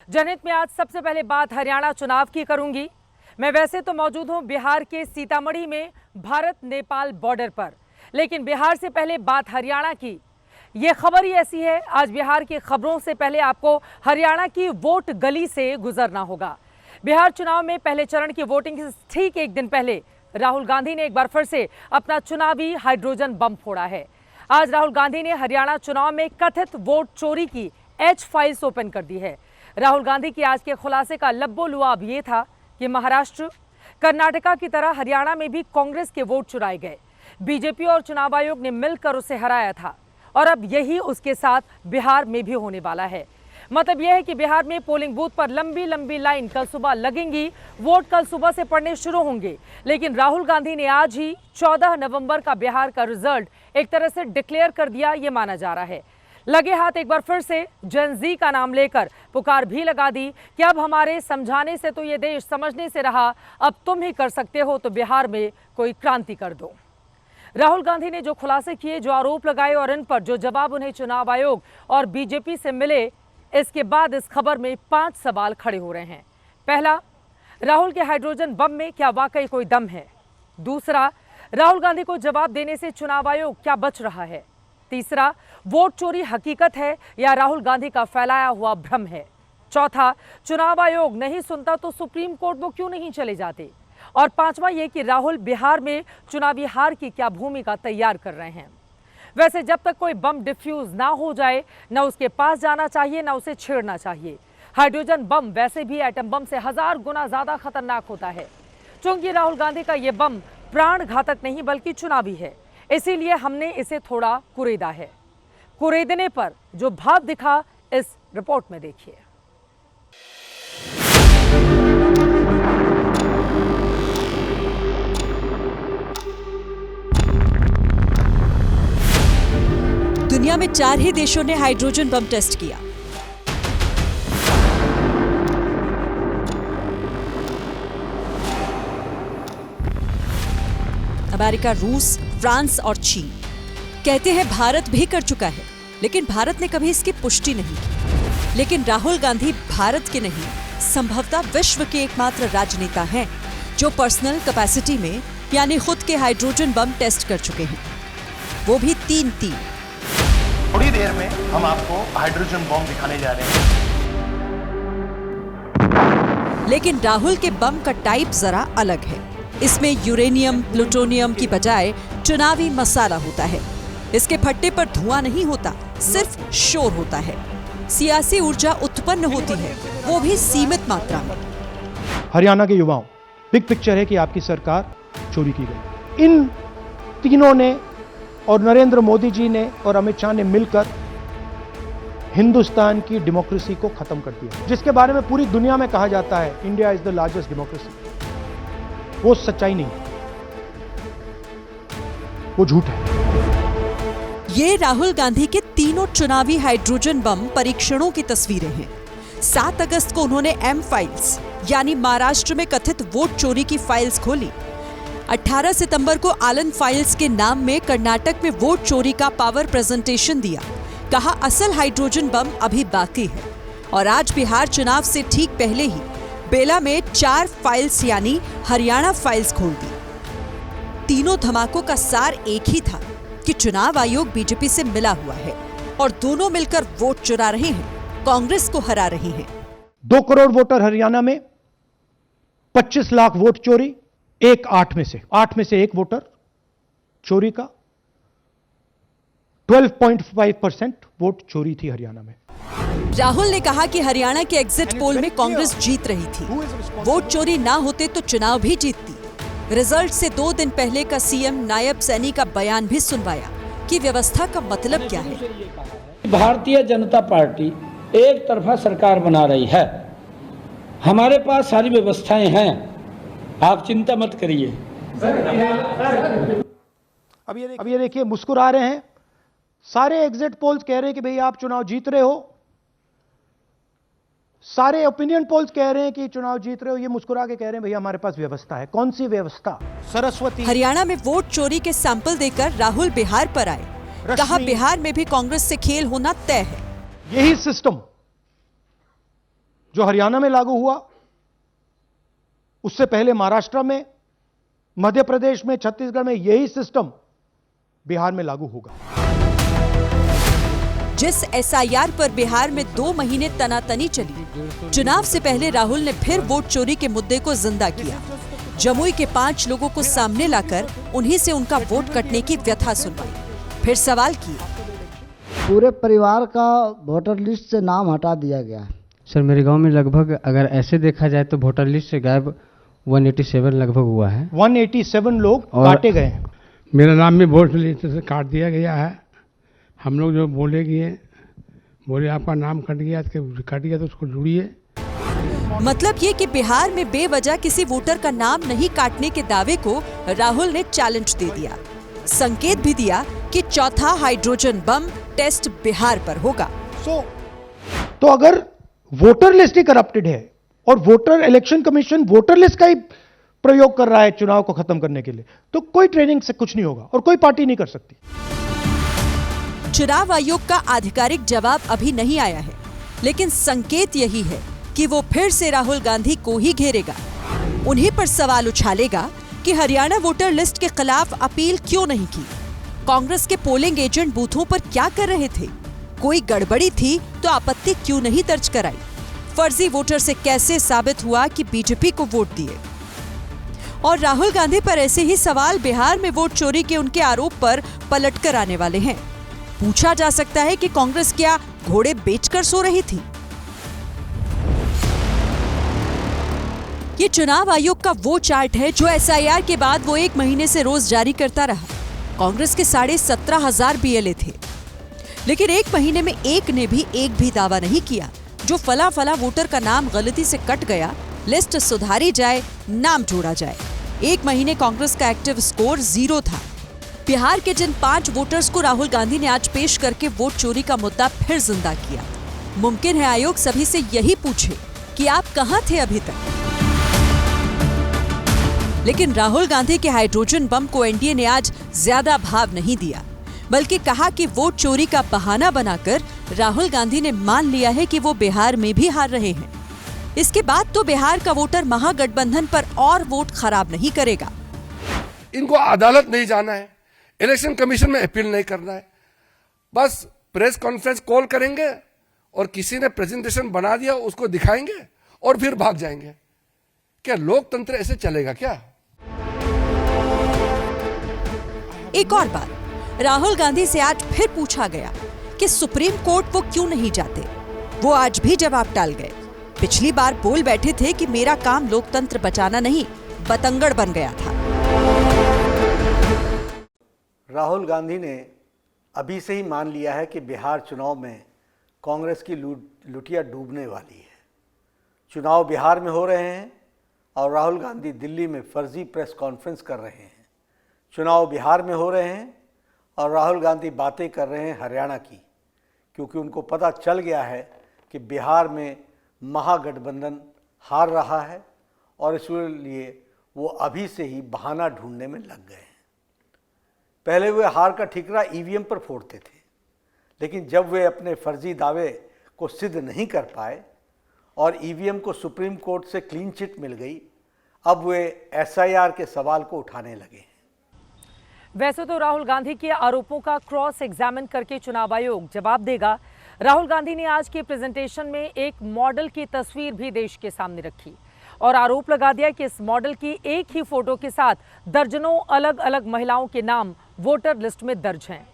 जनहित में आज सबसे पहले बात हरियाणा चुनाव की करूंगी। मैं वैसे तो मौजूद हूं बिहार के सीतामढ़ी में भारत नेपाल बॉर्डर पर, लेकिन बिहार से पहले बात हरियाणा की। ये खबर ही ऐसी है, आज बिहार की खबरों से पहले आपको हरियाणा की वोट गली से गुजरना होगा। बिहार चुनाव में पहले चरण की वोटिंग से ठीक एक दिन पहले राहुल गांधी ने एक बार फिर से अपना चुनावी हाइड्रोजन बम फोड़ा है। आज राहुल गांधी ने हरियाणा चुनाव में कथित वोट चोरी की एच फाइल्स ओपन कर दी है। राहुल गांधी की आज के खुलासे का लब्बो-लुआब ये था कि महाराष्ट्र, कर्नाटका की तरह हरियाणा में भी कांग्रेस के वोट चुराए गए। बीजेपी और चुनाव आयोग ने मिलकर उसे हराया था और अब यही उसके साथ बिहार में भी होने वाला है। मतलब यह है कि बिहार में पोलिंग बूथ पर लंबी लंबी लाइन कल सुबह लगेंगी, वोट कल सुबह से पड़ने शुरू होंगे। लेकिन राहुल गांधी ने आज ही 14 नवंबर का बिहार का रिजल्ट एक तरह से डिक्लेयर कर दिया, ये माना जा रहा है। लगे हाथ एक बार फिर से जेन ज़ी का नाम लेकर पुकार भी लगा दी कि अब हमारे समझाने से तो ये देश समझने से रहा, अब तुम ही कर सकते हो तो बिहार में कोई क्रांति कर दो। राहुल गांधी ने जो खुलासे किए, जो आरोप लगाए और इन पर जो जवाब उन्हें चुनाव आयोग और बीजेपी से मिले, इसके बाद इस खबर में 5 सवाल खड़े हो रहे हैं। पहला, राहुल के हाइड्रोजन बम में क्या वाकई कोई दम है? दूसरा, राहुल गांधी को जवाब देने से चुनाव आयोग क्या बच रहा है? तीसरा, वोट चोरी हकीकत है या राहुल गांधी का फैलाया हुआ भ्रम है? चौथा, चुनाव आयोग नहीं सुनता तो सुप्रीम कोर्ट वो क्यों नहीं चले जाते? और पांचवा ये कि राहुल बिहार में चुनावी हार की क्या भूमिका तैयार कर रहे हैं? वैसे जब तक कोई बम डिफ्यूज ना हो जाए, ना उसके पास जाना चाहिए, ना उसे छेड़ना चाहिए। हाइड्रोजन बम वैसे भी एटम बम से 1000 गुना ज्यादा खतरनाक होता है। चूंकि राहुल गांधी का ये बम प्राण घातक नहीं बल्कि चुनावी है, इसीलिए हमने इसे थोड़ा कुरेदा है। कुरेदने पर जो भाव दिखा, इस रिपोर्ट में देखिए। दुनिया में 4 ही देशों ने हाइड्रोजन बम टेस्ट किया। अमेरिका, रूस, फ्रांस और चीन। कहते हैं भारत भी कर चुका है, लेकिन भारत ने कभी इसकी पुष्टि नहीं की। लेकिन राहुल गांधी भारत के नहीं, संभवतः विश्व के एकमात्र राजनेता हैं जो पर्सनल कैपेसिटी में यानी खुद के हाइड्रोजन बम टेस्ट कर चुके हैं, वो भी 3-3। थोड़ी देर में हम आपको हाइड्रोजन बम दिखाने जा रहे हैं। लेकिन राहुल के बम का टाइप जरा अलग है। इसमें यूरेनियम, प्लूटोनियम की बजाय चुनावी मसाला होता है। इसके फट्टे पर धुआं नहीं होता, सिर्फ शोर होता है। सियासी ऊर्जा उत्पन्न होती है, वो भी सीमित मात्रा में। हरियाणा के युवाओं, बिग पिक्चर है कि आपकी सरकार चोरी की गई। इन तीनों ने और नरेंद्र मोदी जी ने और अमित शाह ने मिलकर हिंदुस्तान की डेमोक्रेसी को खत्म कर दिया, जिसके बारे में पूरी दुनिया में कहा जाता है India is the largest democracy. वो सच्चाई नहीं, वो झूठ है। ये राहुल गांधी के तीनों चुनावी हाइड्रोजन बम परीक्षणों की तस्वीरें हैं। 7 अगस्त को उन्होंने एम फाइल्स यानी महाराष्ट्र में कथित वोट चोरी की फाइल्स खोली। 18 सितंबर को आलन फाइल्स के नाम में कर्नाटक में वोट चोरी का पावर प्रेजेंटेशन दिया। कहा असल हाइड्रोजन बम अभी बाकी है। और आज बिहार चुनाव से ठीक पहले ही बेला में 4 फाइल्स यानी हरियाणा फाइल्स खोल दी। तीनों धमाकों का सार एक ही था कि चुनाव आयोग बीजेपी से मिला हुआ है और दोनों मिलकर वोट चुरा रहे हैं, कांग्रेस को हरा रहे हैं। 2 करोड़ वोटर हरियाणा में, 25 लाख वोट चोरी, 8 में से 1 वोटर चोरी का। 12.5% वोट चोरी थी हरियाणा में। राहुल ने कहा कि हरियाणा के एग्जिट पोल में कांग्रेस जीत रही थी। वोट चोरी ना होते तो चुनाव भी जीतती। रिजल्ट से 2 दिन पहले का सीएम नायब सैनी का बयान भी सुनवाया कि व्यवस्था का मतलब क्या है। भारतीय जनता पार्टी एक तरफा सरकार बना रही है। हमारे पास सारी व्यवस्थाएं हैं, आप चिंता मत करिए। अब ये देखिए, मुस्कुरा रहे हैं। सारे एग्जिट पोल्स कह रहे हैं कि भाई आप चुनाव जीत रहे हो। सारे ओपिनियन पोल्स कह रहे हैं कि चुनाव जीत रहे हो। ये मुस्कुरा के कह रहे हैं भैया हमारे पास व्यवस्था है। कौन सी व्यवस्था? सरस्वती। हरियाणा में वोट चोरी के सैंपल देकर राहुल बिहार पर आए। कहा बिहार में भी कांग्रेस से खेल होना तय है। यही सिस्टम जो हरियाणा में लागू हुआ, उससे पहले महाराष्ट्र में, मध्य प्रदेश में, छत्तीसगढ़ में यही सिस्टम बिहार में लागू होगा। जिस एसआईआर पर बिहार में 2 महीने तनातनी चली, चुनाव से पहले राहुल ने फिर वोट चोरी के मुद्दे को जिंदा किया। जमुई के 5 लोगों को सामने लाकर उन्हीं से उनका वोट कटने की व्यथा सुनवाई, फिर सवाल किया। पूरे परिवार का वोटर लिस्ट से नाम हटा दिया गया है। सर, मेरे गांव में लगभग अगर ऐसे देखा जाए तो वोटर लिस्ट से गायब 187 लगभग हुआ है। 187 लोग काटे गए हैं। मेरा नाम भी वोट लिस्ट से काट दिया गया है। हम लोग जो बोले आपका नाम कट गया तो उसको जुड़िए। मतलब ये कि बिहार में बेवजह किसी वोटर का नाम नहीं काटने के दावे को राहुल ने चैलेंज दे दिया। संकेत भी दिया कि चौथा हाइड्रोजन बम टेस्ट बिहार पर होगा। तो अगर वोटर लिस्ट ही करप्टेड है और voter election commission voter list का ही प्रयोग कर रहा है चुनाव को खत्म करने के लिए, तो कोई ट्रेनिंग से कुछ नहीं होगा और कोई पार्टी नहीं कर सकती। चुनाव आयोग का आधिकारिक जवाब अभी नहीं आया है, लेकिन संकेत यही है कि वो फिर से राहुल गांधी को ही घेरेगा। उन्हीं पर सवाल उछालेगा कि हरियाणा वोटर लिस्ट के खिलाफ अपील क्यों नहीं की, कांग्रेस के पोलिंग एजेंट बूथों पर क्या कर रहे थे, कोई गड़बड़ी थी तो आपत्ति क्यों नहीं दर्ज कराई, फर्जी वोटर से कैसे साबित हुआ कि बीजेपी को वोट दिए। और राहुल गांधी पर ऐसे ही सवाल बिहार में वोट चोरी के उनके आरोप पर पलटकर आने वाले हैं। पूछा जा सकता है कि कांग्रेस क्या घोड़े बेचकर सो रही थी। ये चुनाव आयोग का वो चार्ट है जो एसआईआर के बाद वो 1 महीने से रोज जारी करता रहा। कांग्रेस के 17,500 बीएलए थे, लेकिन 1 महीने में एक ने भी एक भी दावा नहीं किया जो फला फला वोटर का नाम गलती से कट गया, लिस्ट सुधारी जाए, नाम जोड़ा जाए। 1 महीने कांग्रेस का एक्टिव स्कोर 0 था। बिहार के जिन 5 वोटर्स को राहुल गांधी ने आज पेश करके वोट चोरी का मुद्दा फिर जिंदा किया, मुमकिन है आयोग सभी से यही पूछे कि आप कहां थे अभी तक। लेकिन राहुल गांधी के हाइड्रोजन बम को एनडीए ने आज ज्यादा भाव नहीं दिया, बल्कि कहा कि वोट चोरी का बहाना बनाकर राहुल गांधी ने मान लिया है कि वो बिहार में भी हार रहे हैं। इसके बाद तो बिहार का वोटर महागठबंधन पर और वोट खराब नहीं करेगा। इनको अदालत नहीं जाना है, इलेक्शन कमीशन में अपील नहीं करना है, बस प्रेस कॉन्फ्रेंस कॉल करेंगे और किसी ने प्रेजेंटेशन बना दिया उसको दिखाएंगे और फिर भाग जाएंगे। क्या लोकतंत्र ऐसे चलेगा क्या? एक और बात, राहुल गांधी से आज फिर पूछा गया कि सुप्रीम कोर्ट वो क्यों नहीं जाते। वो आज भी जवाब टाल गए। पिछली बार बोल बैठे थे कि मेरा काम लोकतंत्र बचाना नहीं, बतंगड़ बन गया था। राहुल गांधी ने अभी से ही मान लिया है कि बिहार चुनाव में कांग्रेस की लुटिया डूबने वाली है। चुनाव बिहार में हो रहे हैं और राहुल गांधी दिल्ली में फर्जी प्रेस कॉन्फ्रेंस कर रहे हैं। चुनाव बिहार में हो रहे हैं और राहुल गांधी बातें कर रहे हैं हरियाणा की, क्योंकि उनको पता चल गया है कि बिहार में महागठबंधन हार रहा है और इसलिए वो अभी से ही बहाना ढूंढने में लग गए हैं। पहले वे हार का ठिकरा ईवीएम पर फोड़ते थे, लेकिन जब वे अपने फर्जी दावे को सिद्ध नहीं कर पाए और ईवीएम को सुप्रीम कोर्ट से क्लीन चिट मिल गई, अब वे एसआईआर के सवाल को उठाने लगे हैं। वैसे तो राहुल गांधी के आरोपों का क्रॉस एग्जामिन करके चुनाव आयोग जवाब देगा। राहुल गांधी ने आज के प्रेजेंटेशन में एक मॉडल की तस्वीर भी देश के सामने रखी और आरोप लगा दिया कि इस मॉडल की एक ही फोटो के साथ दर्जनों अलग अलग महिलाओं के नाम वोटर लिस्ट में दर्ज हैं।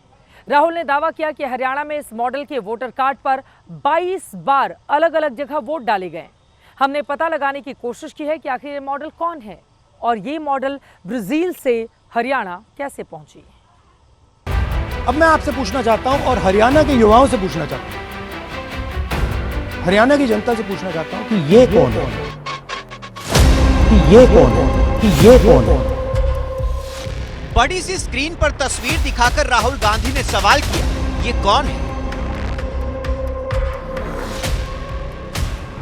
राहुल ने दावा किया कि हरियाणा में इस मॉडल के वोटर कार्ड पर 22 बार अलग अलग जगह वोट डाले गए। हमने पता लगाने की कोशिश की है कि आखिर ये मॉडल कौन है और ये मॉडल ब्राजील से हरियाणा कैसे पहुंची। अब मैं आपसे पूछना चाहता हूं और हरियाणा के युवाओं से पूछना चाहता हूं, हरियाणा की जनता से पूछना चाहता हूं कि ये कौन है, कि ये कौन है, कि ये कौन है। बड़ी सी स्क्रीन पर तस्वीर दिखाकर राहुल गांधी ने सवाल किया, ये कौन है?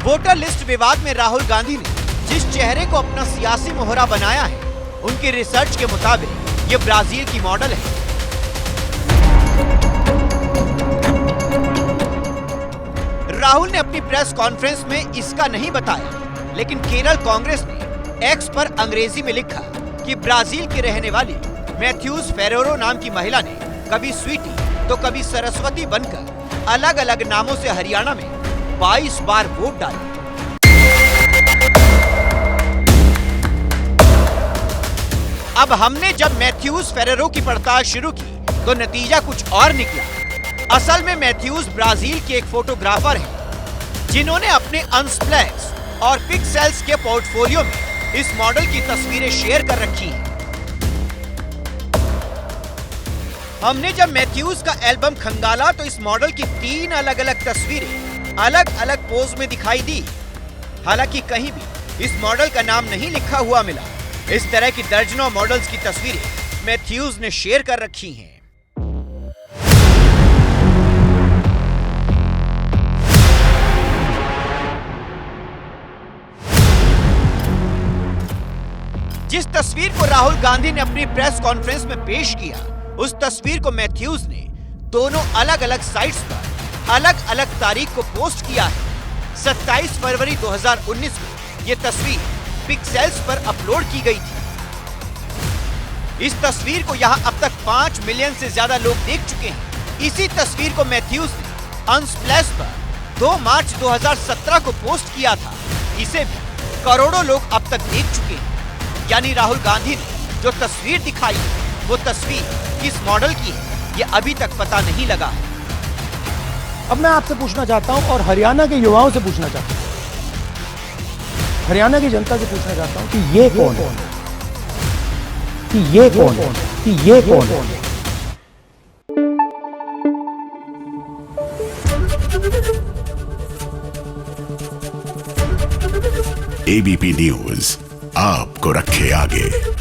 वोटर लिस्ट विवाद में राहुल गांधी ने जिस चेहरे को अपना सियासी मोहरा बनाया है, उनकी रिसर्च के मुताबिक ये ब्राजील की मॉडल है। राहुल ने अपनी प्रेस कॉन्फ्रेंस में इसका नहीं बताया, लेकिन केरल कांग्रेस ने एक्स पर अंग्रेजी में लिखा कि ब्राजील की रहने वाली मैथ्यूज फेरेरो नाम की महिला ने कभी स्वीटी तो कभी सरस्वती बनकर अलग अलग नामों से हरियाणा में 22 बार वोट डाले। अब हमने जब मैथ्यूज फेरेरो की पड़ताल शुरू की तो नतीजा कुछ और निकला। असल में मैथ्यूज ब्राजील के एक फोटोग्राफर हैं, जिन्होंने अपने अनस्प्लेक्स और पिक्सेल्स के पोर्टफोलियो में इस मॉडल की तस्वीरें शेयर कर रखी हैं। हमने जब मैथ्यूज का एल्बम खंगाला तो इस मॉडल की 3 अलग अलग तस्वीरें अलग अलग पोज में दिखाई दी। हालांकि कहीं भी इस मॉडल का नाम नहीं लिखा हुआ मिला। इस तरह की दर्जनों मॉडल्स की तस्वीरें मैथ्यूज ने शेयर कर रखी हैं। जिस तस्वीर को राहुल गांधी ने अपनी प्रेस कॉन्फ्रेंस में पेश किया, उस तस्वीर को मैथ्यूज ने दोनों अलग अलग साइट्स पर अलग अलग तारीख को पोस्ट किया है। 27 फरवरी 2019 को यह तस्वीर पिक्सेल्स पर अपलोड की गई थी। इस तस्वीर को यहां अब तक 5 मिलियन से ज्यादा लोग देख चुके हैं। इसी तस्वीर को मैथ्यूज ने अनस्प्लैश पर 2 मार्च 2017 को पोस्ट किया था। इसे भी करोड़ों लोग अब तक देख चुके हैं। यानी राहुल गांधी ने जो तस्वीर दिखाई वो तस्वीर किस मॉडल की है ये अभी तक पता नहीं लगा है। अब मैं आपसे पूछना चाहता हूं और हरियाणा के युवाओं से पूछना चाहता हूं, हरियाणा की जनता से पूछना चाहता हूं कि ये कौन है, कि ये कौन है, कि ये कौन है। एबीपी न्यूज आपको रखे आगे।